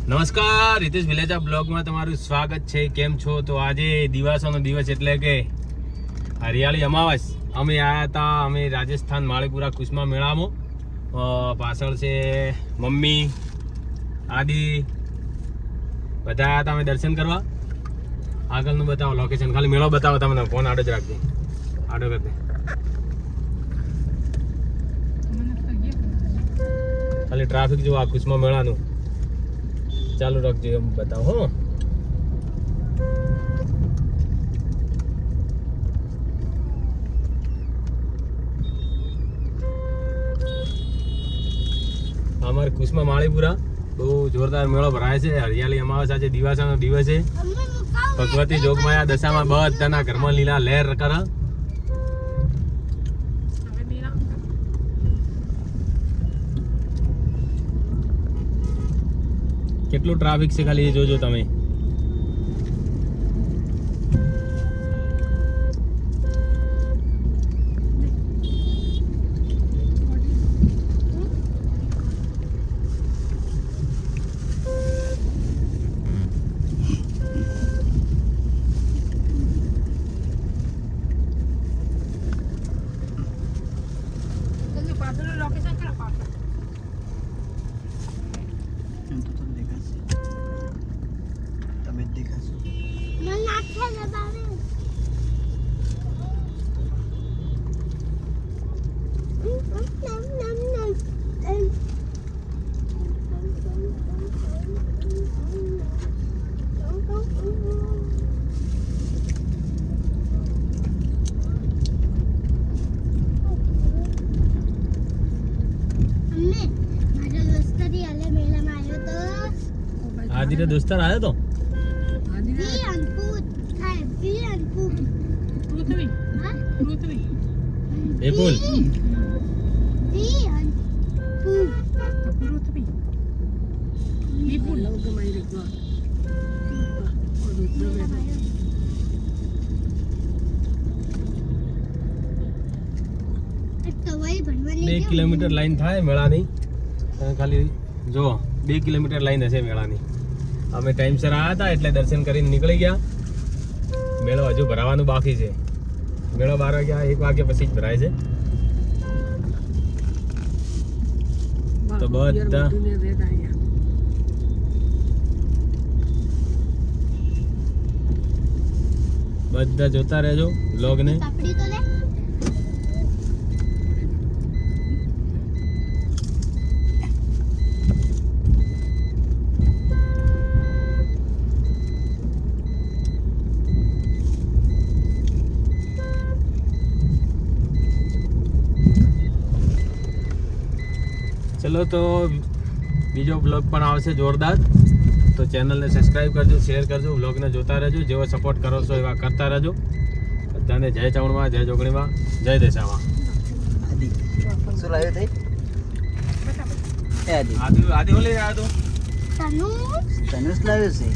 નમસ્કાર, રિતેશ વિલેજા બ્લોગમાં તમારું સ્વાગત છે. કેમ છો? તો આજે દિવાસોનો દિવસ એટલે કે હરિયાળી અમાવસ. અમે આવ્યા હતા રાજસ્થાન માળીપુરા કુસમા મેળામાં. પાછળ છે મમ્મી, આદિ, બધા આવ્યા હતા અમે દર્શન કરવા. આગળનું બતાવો લોકેશન, ખાલી મેળો બતાવો. તમને ફોન આડો જ રાખજો, આડો કરતે. ખાલી ટ્રાફિક જો આ કુસમા મેળાનું ચાલુ રાખજો, એમ બતાવો. હો અમારે કુસમા માળીપુરા બહુ જોરદાર મેળો ભરાય છે. હરિયાળી અમાવસ આજે દિવાસાનો દિવસ છે. ભગવતી જોગમાયા દશામાં બધાના ઘરમાં લીલા લહેર કરે. કેટલું ટ્રાફિક છે ખાલી જોજો તમે. આદિ દોસ્તાર આવ્યો તો એ બોલ બે કિલોમીટર લાઈન થાય મેળાની. ખાલી જો 2 કિલોમીટર લાઈન હશે મેળાની. અમે ટાઈમસર આવ્યા હતા એટલે દર્શન કરીને નીકળી ગયા. મેળો હજુ ભરાવાનું બાકી છે. મેળો 12 વાગ્યા 1 વાગ્યા પછી જ ભરાય છે. તો બધા જોતા રહેજો વ્લોગને. ચલો તો બીજો બ્લોગ પણ આવશે જોરદાર. તો ચેનલને સબસ્ક્રાઈબ કરજો, શેર કરજો, બ્લોગને જોતા રહેજો. જેવો સપોર્ટ કરો છો એવા કરતા રહેજો. બધાને જય ચાવણમાં, જય જોગણીમાં, જય દેશામાં. શું લાવ્યો થઈ? આદિ ઓલે આવ્યો તો તનુષ લાવ્યો છે.